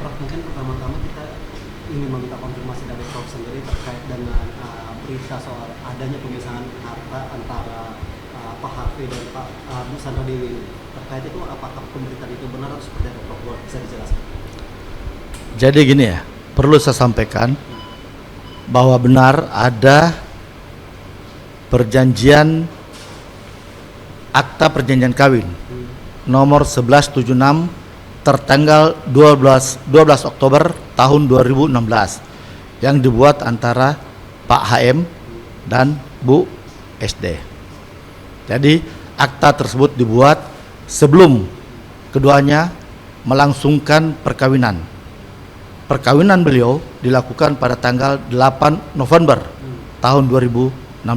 Prof, mungkin pertama-tama kita ingin meminta konfirmasi dari Prof sendiri terkait dengan berita soal adanya pemisahan harta antara Pak Harvey dan Pak Bu Sandra Dewi. Terkait itu apakah pemberitaan itu benar atau seperti apa, Prof? Bisa dijelaskan? Jadi gini ya, perlu saya sampaikan bahwa benar ada perjanjian akta perjanjian kawin nomor 1176 tertanggal 12 Oktober tahun 2016 yang dibuat antara Pak HM dan Bu SD. Jadi akta tersebut dibuat sebelum keduanya melangsungkan perkawinan. Perkawinan beliau dilakukan pada tanggal 8 November tahun 2016.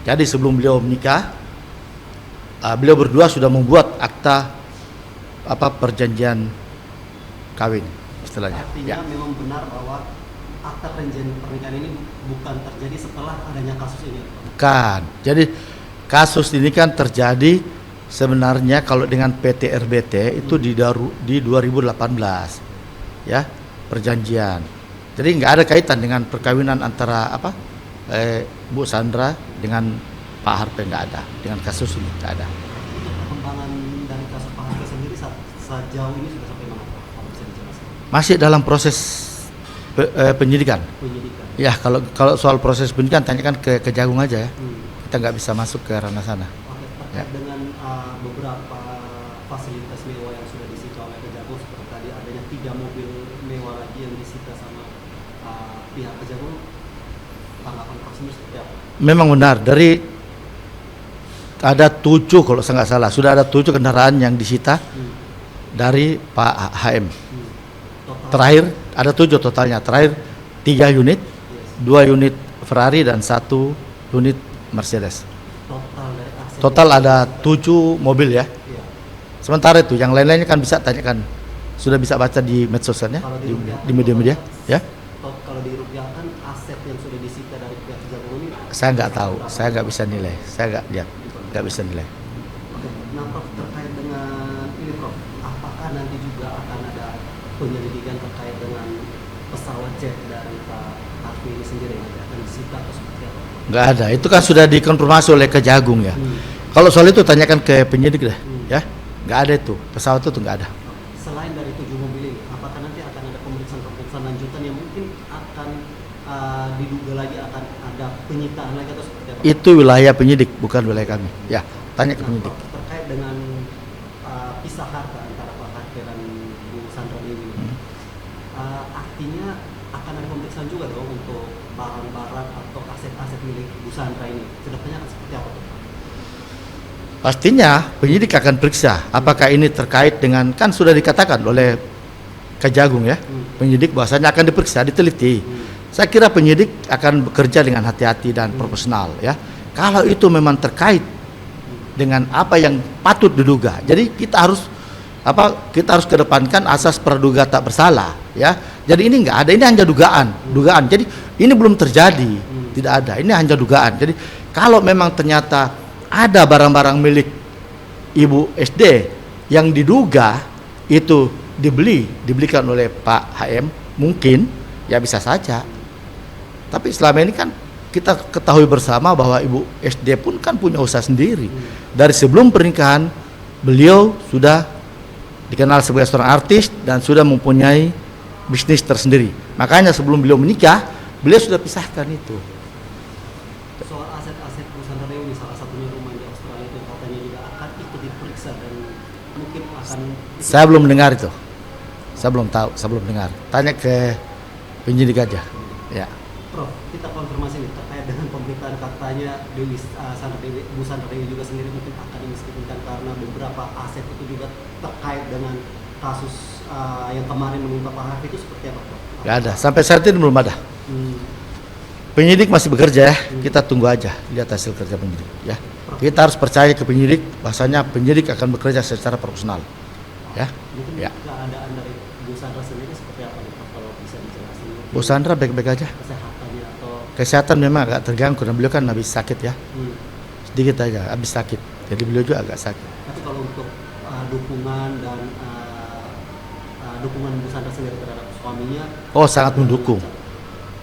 Jadi sebelum beliau menikah, beliau berdua sudah membuat akta perjanjian kawin istilahnya. Artinya memang benar bahwa akta perjanjian pernikahan ini bukan terjadi setelah adanya kasus ini. Bukan. Jadi kasus ini kan terjadi sebenarnya kalau dengan PT RBT itu di 2018 ya, perjanjian. Jadi nggak ada kaitan dengan perkawinan antara Bu Sandra dengan Pak Harvey, nggak ada. Dengan kasus ini nggak ada. Untuk perkembangan dari kasus Pak Harvey sendiri sejauh ini sudah sampai mana, Pak? Apa bisa dijelaskan? Masih dalam proses penyidikan. Penyidikan. Ya, kalau soal proses penyidikan tanyakan ke Kejagung aja ya. Kita nggak bisa masuk ke ranah sana. Oke, terkait dengan beberapa fasilitas mewah yang sudah disita oleh Kejagung, seperti tadi adanya 3 mobil mewah lagi yang disita sama pihak Kejagung, tanggapan Prof sendiri seperti apa? Memang benar, dari ada 7 kalau saya nggak salah, sudah ada 7 kendaraan yang disita dari Pak HM. Terakhir ada 7 totalnya, terakhir 3 unit, 2 unit Ferrari dan 1 unit Mercedes. Total ada 7 mobil ya. Iya. Sementara itu yang lain-lainnya kan bisa tanyakan, sudah bisa baca di medsosnya, di media-media ya. Kalau dirupiahkan aset yang sudah disita dari pihak Kejagung ini, Saya nggak tahu, saya nggak bisa nilai, saya nggak lihat, nggak bisa nilai. oke. Nah, Prof, terkait dengan ini, Prof, apakah nanti juga akan ada penyelidikan terkait dengan pesawat jet dari Pak Harvey ini sendiri yang akan disita atau seperti apa? Nggak ada, itu kan sudah dikonfirmasi oleh Kejagung ya. Kalau soal itu tanyakan ke penyidik deh, ya. Nggak ada itu, pesawat itu nggak ada. Selain dari 7 mobil ini, apakah nanti akan ada pemeriksaan lanjutan yang mungkin akan diduga lagi akan ada penyitaan lagi atau seperti apa? Itu wilayah penyidik, bukan wilayah kami. Ya, tanya ke penyidik. Terkait dengan pisah harta antara Pak Harvey dan Bu Sandra Dewi, artinya akan ada pemeriksaan juga dong untuk barang-barang atau aset-aset milik Bu Sandra ini. Kedepannya akan seperti apa tuh? Pastinya penyidik akan periksa apakah ini terkait dengan, kan sudah dikatakan oleh Kejagung ya, penyidik bahwasanya akan diperiksa, diteliti. Saya kira penyidik akan bekerja dengan hati-hati dan profesional ya. Kalau itu memang terkait dengan apa yang patut diduga, jadi kita harus kedepankan asas praduga tak bersalah ya. Jadi ini nggak ada, ini hanya dugaan. Jadi ini belum terjadi, tidak ada. Ini hanya dugaan. Jadi kalau memang ternyata ada barang-barang milik Ibu SD yang diduga itu dibelikan oleh Pak HM, mungkin ya bisa saja. Tapi selama ini kan kita ketahui bersama bahwa Ibu SD pun kan punya usaha sendiri. Dari sebelum pernikahan beliau sudah dikenal sebagai seorang artis dan sudah mempunyai bisnis tersendiri. Makanya sebelum beliau menikah, beliau sudah pisahkan itu. Soal aset-aset Bu Sandra Dewi, salah satunya rumah di Australia itu katanya juga akan ikut diperiksa dan mungkin akan. Saya belum mendengar itu. Saya belum tahu, saya belum dengar. Tanya ke penyidik aja. Ya. Prof, kita konfirmasi nih terkait dengan pemberitaan katanya Bu Sandra Dewi juga sendiri mungkin akan dimiskinkan karena beberapa aset itu juga terkait dengan kasus yang kemarin menimpa Pak Harvey, itu seperti apa, Prof? Nggak ada. Sampai saat ini belum ada. Penyidik masih bekerja ya. Kita tunggu aja lihat hasil kerja penyidik ya. Kita harus percaya ke penyidik, bahwasanya penyidik akan bekerja secara profesional. Ya. Mungkin Ya. keadaan dari Bu Sandra sendiri seperti apa nih, Prof, kalau bisa dijelaskan? Bu Sandra baik-baik aja. Kesehatannya atau Kesehatan memang agak terganggu karena beliau kan habis sakit ya. Sedikit aja habis sakit. Jadi beliau juga agak sakit. tapi kalau untuk dukungan dan dukungan Bu Sandra sendiri terhadap suaminya? Oh, sangat mendukung.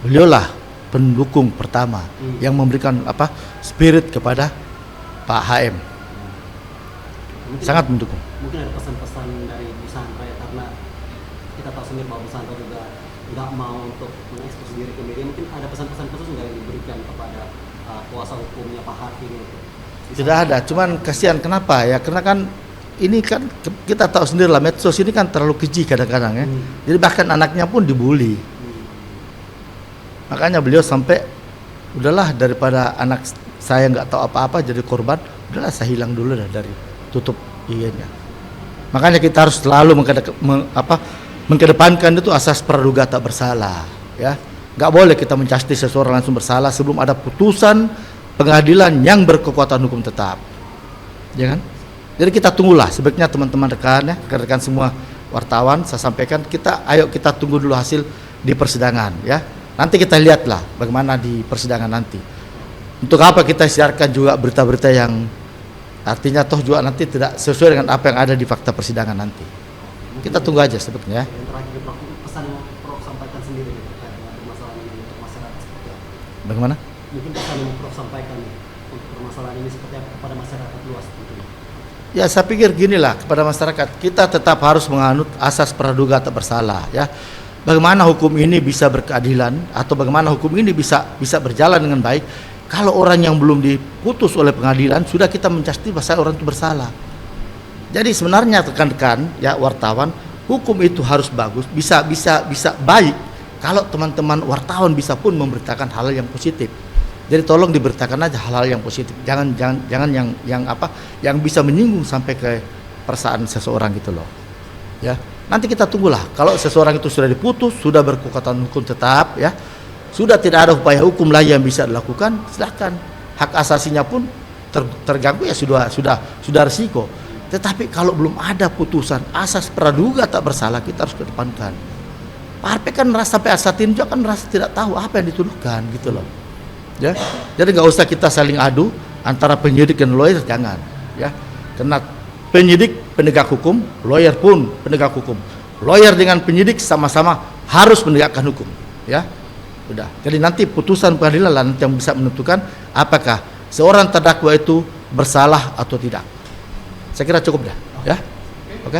Beliaulah pendukung pertama yang memberikan spirit kepada Pak HM. Mungkin, Sangat mendukung. mungkin ada pesan-pesan dari Bu Sandra ya, karena kita tahu sendiri bahwa Bu Sandra juga nggak mau untuk mengekspos diri ke media. Mungkin ada pesan-pesan khusus nggak yang diberikan kepada kuasa hukumnya Pak Harfi ini? Tidak ada, cuman kasihan kenapa ya? Karena kan ini kan kita tahu sendiri lah, medsos ini kan terlalu keji kadang-kadang ya. Jadi bahkan anaknya pun dibully. Makanya beliau sampai udahlah, daripada anak saya nggak tahu apa-apa jadi korban, udahlah saya hilang dulu dah, dari tutup IG-nya. Makanya kita harus selalu mengkedepankan itu asas praduga tak bersalah, ya. Nggak boleh kita menjustis seseorang langsung bersalah sebelum ada putusan pengadilan yang berkekuatan hukum tetap, ya kan? Jadi kita tunggulah, sebaiknya teman-teman rekan-rekan semua wartawan, saya sampaikan ayo kita tunggu dulu hasil di persidangan, ya. Nanti kita lihatlah bagaimana di persidangan nanti. Untuk apa kita siarkan juga berita-berita yang artinya toh juga nanti tidak sesuai dengan apa yang ada di fakta persidangan nanti. Kita tunggu aja sebetulnya. Yang terakhir, Prof, pesan yang Prof sampaikan sendiri terkait dengan permasalahan ini untuk masyarakat seperti apa? Bagaimana? Mungkin pesan yang Prof sampaikan untuk permasalahan ini seperti apa kepada masyarakat luas tentunya. Ya, saya pikir ginilah kepada masyarakat, kita tetap harus menganut asas praduga tak bersalah, ya. Bagaimana hukum ini bisa berkeadilan atau bagaimana hukum ini bisa berjalan dengan baik kalau orang yang belum diputus oleh pengadilan sudah kita menjustis bahwa orang itu bersalah. Jadi sebenarnya rekan-rekan ya wartawan, hukum itu harus bagus, bisa baik kalau teman-teman wartawan bisa pun memberitakan hal yang positif. Jadi tolong diberitakan aja hal-hal yang positif. Jangan yang bisa menyinggung sampai ke perasaan seseorang gitu loh. Ya. Nanti kita tunggulah kalau seseorang itu sudah diputus, sudah berkekuatan hukum tetap, ya. Sudah tidak ada upaya hukum lain yang bisa dilakukan, silahkan. Hak asasinya pun terganggu ya sudah risiko. Tetapi kalau belum ada putusan asas praduga tak bersalah, kita harus kedepankan. Pak Harfi kan sampai saat ini juga kan merasa tidak tahu apa yang dituduhkan gitu loh. Ya. Jadi nggak usah kita saling adu antara penyidik dan lawyer, jangan, ya. Karena penyidik penegak hukum, lawyer pun penegak hukum. Lawyer dengan penyidik sama-sama harus menegakkan hukum, ya. Udah. Jadi nanti putusan pengadilan lah nanti yang bisa menentukan apakah seorang terdakwa itu bersalah atau tidak. Saya kira cukup dah, ya. Oke.